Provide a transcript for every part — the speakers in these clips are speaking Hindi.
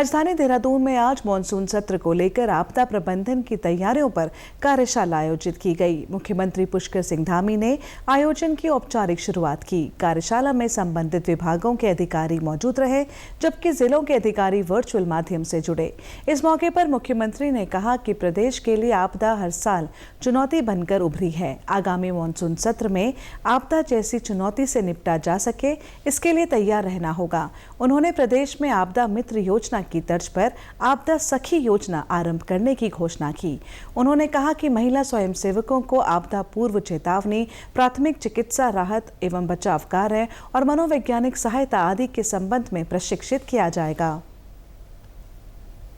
राजधानी देहरादून में आज मानसून सत्र को लेकर आपदा प्रबंधन की तैयारियों पर कार्यशाला आयोजित की गई। मुख्यमंत्री पुष्कर सिंह धामी ने आयोजन की औपचारिक शुरुआत की। कार्यशाला में संबंधित विभागों के अधिकारी मौजूद रहे, जबकि जिलों के अधिकारी वर्चुअल माध्यम से जुड़े। इस मौके पर मुख्यमंत्री ने कहा कि प्रदेश के लिए आपदा हर साल चुनौती बनकर उभरी है। आगामी मानसून सत्र में आपदा जैसी चुनौती से निपटा जा सके, इसके लिए तैयार रहना होगा। उन्होंने प्रदेश में आपदा मित्र योजना की तर्ज पर आपदा सखी योजना आरंभ करने की घोषणा की। उन्होंने कहा कि महिला स्वयंसेवकों को आपदा पूर्व चेतावनी, प्राथमिक चिकित्सा राहत एवं बचाव कार्य और मनोवैज्ञानिक सहायता आदि के संबंध में प्रशिक्षित किया जाएगा।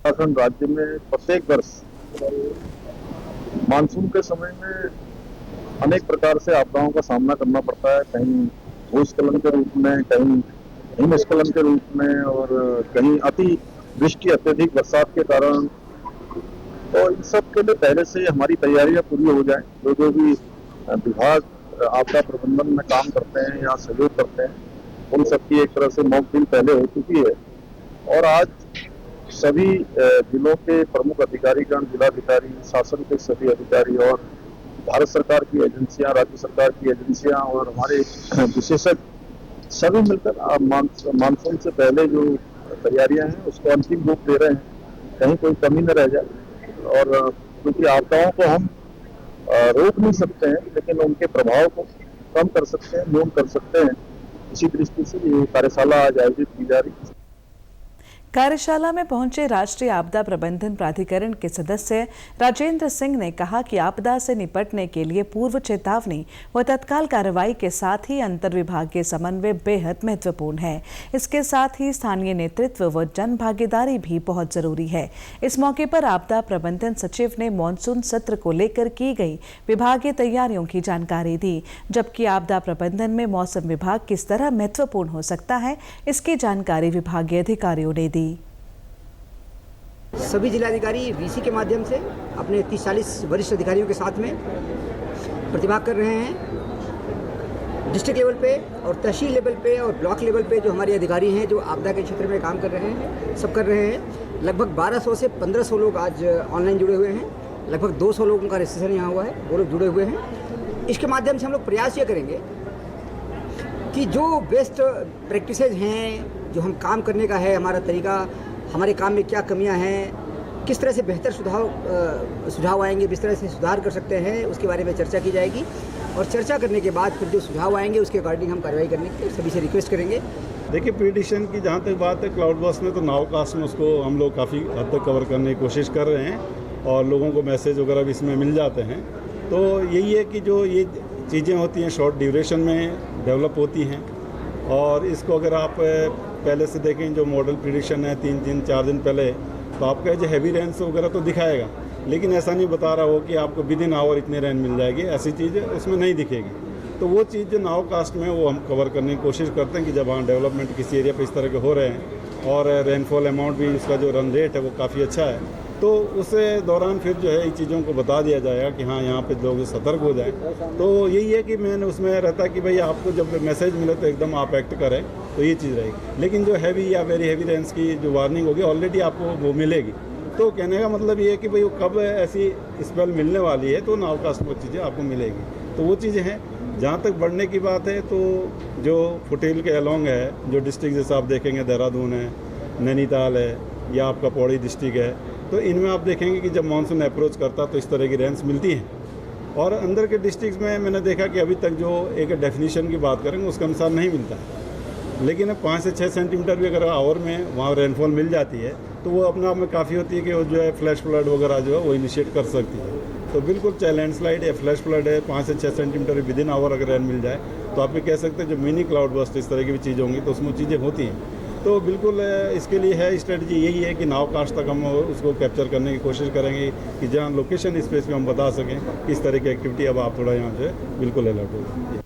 राज्य में प्रत्येक वर्ष मानसून के समय में अनेक प्रकार से आपदाओं का सामना करना पड़ता है, कहीं भूस्खलन के रूप में, कहीं हिमस्खलन के रूप में और कहीं अति वृष्टि, अत्यधिक बरसात के कारण। तो इन सब के लिए पहले से हमारी तैयारियां पूरी हो जाएं। जो भी विभाग आपदा प्रबंधन में काम करते हैं या सहयोग करते हैं, उन सबकी एक तरह से मॉक ड्रिल पहले हो चुकी है और आज सभी जिलों के प्रमुख अधिकारीगण, जिलाधिकारी, शासन के सभी अधिकारी और भारत सरकार की एजेंसियां, राज्य सरकार की एजेंसियां और हमारे विशेषज्ञ सभी मिलकर मानसून से पहले जो तैयारियां हैं उसको अंतिम रूप दे रहे हैं, कहीं कोई कमी न रह जाए। और क्योंकि आपदाओं को हम रोक नहीं सकते हैं, लेकिन उनके प्रभाव को कम कर सकते हैं, न्यून कर सकते हैं। इसी दृष्टि से ये कार्यशाला आज आयोजित की जा रही है। कार्यशाला में पहुंचे राष्ट्रीय आपदा प्रबंधन प्राधिकरण के सदस्य राजेंद्र सिंह ने कहा कि आपदा से निपटने के लिए पूर्व चेतावनी व तत्काल कार्रवाई के साथ ही अंतर्विभागीय समन्वय बेहद महत्वपूर्ण है। इसके साथ ही स्थानीय नेतृत्व व जन भागीदारी भी बहुत जरूरी है। इस मौके पर आपदा प्रबंधन सचिव ने मानसून सत्र को लेकर की गई विभागीय तैयारियों की जानकारी दी, जबकि आपदा प्रबंधन में मौसम विभाग किस तरह महत्वपूर्ण हो सकता है, इसकी जानकारी विभागीय अधिकारियों ने दी। सभी जिलाधिकारी वीसी के माध्यम से अपने 30-40 वरिष्ठ अधिकारियों के साथ में प्रतिभाग कर रहे हैं। डिस्ट्रिक्ट लेवल पे और तहसील लेवल पे और ब्लॉक लेवल पे जो हमारे अधिकारी हैं, जो आपदा के क्षेत्र में काम कर रहे हैं, सब कर रहे हैं। लगभग 1200 से 1500 लोग आज ऑनलाइन जुड़े हुए हैं। लगभग 200 लोगों का रजिस्ट्रेशन यहाँ हुआ है, वो लोग जुड़े हुए हैं। इसके माध्यम से हम लोग प्रयास ये करेंगे कि जो बेस्ट प्रैक्टिसेज हैं, जो हम काम करने का है, हमारा तरीका, हमारे काम में क्या कमियां हैं, किस तरह से बेहतर सुझाव आएंगे, किस तरह से सुधार कर सकते हैं, उसके बारे में चर्चा की जाएगी। और चर्चा करने के बाद फिर जो सुझाव आएंगे उसके अकॉर्डिंग हम कार्रवाई करने के लिए सभी से रिक्वेस्ट करेंगे। देखिए, प्रीडिक्शन की जहाँ तक बात है, क्लाउड बर्स्ट में तो नाउ कास्ट में उसको हम लोग काफ़ी हद तक कवर करने की कोशिश कर रहे हैं और लोगों को मैसेज वगैरह भी इसमें मिल जाते हैं। तो यही है कि जो ये चीज़ें होती हैं शॉर्ट ड्यूरेशन में डेवलप होती हैं और इसको अगर आप पहले से देखें, जो मॉडल प्रिडिक्शन है 3 दिन 4 दिन पहले, तो आपका जो हैवी रेंस वगैरह तो दिखाएगा, लेकिन ऐसा नहीं बता रहा हो कि आपको विद इन आवर इतने रेन मिल जाएगी, ऐसी चीज़ उसमें नहीं दिखेगी। तो वो चीज़ जो नाउ कास्ट में वो हम कवर करने की कोशिश करते हैं कि जब वहाँ डेवलपमेंट किसी एरिया पर इस तरह के हो रहे हैं और रेनफॉल अमाउंट भी उसका जो रन रेट है वो काफ़ी अच्छा है, तो उस दौरान फिर जो है इन चीज़ों को बता दिया जाएगा कि हाँ यहाँ पे लोग सतर्क हो जाएं। तो यही है कि मैंने उसमें रहता कि भाई आपको जब मैसेज मिले तो एकदम आप एक्ट करें, तो ये चीज़ रहेगी। लेकिन जो हैवी या वेरी हैवी रेंस की जो वार्निंग होगी ऑलरेडी आपको वो मिलेगी। तो कहने का मतलब ये है कि भाई वो कब ऐसी स्पेल मिलने वाली है, तो नाउ कास्ट में चीज़ें आपको मिलेगी। तो वो चीज़ें हैं। जहाँ तक बढ़ने की बात है, तो जो फुटेल के अलॉन्ग है, जो डिस्ट्रिक्ट जैसे आप देखेंगे देहरादून है, नैनीताल है या आपका पौड़ी डिस्ट्रिक्ट है, तो इनमें आप देखेंगे कि जब मानसून अप्रोच करता तो इस तरह की रेंस मिलती हैं। और अंदर के डिस्ट्रिक्ट्स में मैंने देखा कि अभी तक जो एक डेफिनेशन की बात करेंगे उसके अनुसार नहीं मिलता है, लेकिन 5 से 6 सेंटीमीटर भी अगर आवर में वहाँ रेनफॉल मिल जाती है तो वो अपने आप में काफ़ी होती है कि वो जो है फ्लैश फ्लड वगैरह जो है वो इनिशिएट कर सकती है। तो बिल्कुल चाहे लैंडस्लाइड या फ्लैश फ्लड है, 5 से 6 सेंटीमीटर विद इन आवर अगर रेन मिल जाए तो आप ये कह सकते हैं जो मिनी क्लाउड बस्ट इस तरह की भी चीज़ होंगी तो उसमें चीज़ें होती हैं। तो बिल्कुल इसके लिए है स्ट्रेटजी यही है कि नाउ कास्ट तक हम उसको कैप्चर करने की कोशिश करेंगे कि जहाँ लोकेशन स्पेस पे हम बता सकें किस तरह की एक्टिविटी अब आप थोड़ा यहाँ जो है बिल्कुल अलर्ट हो।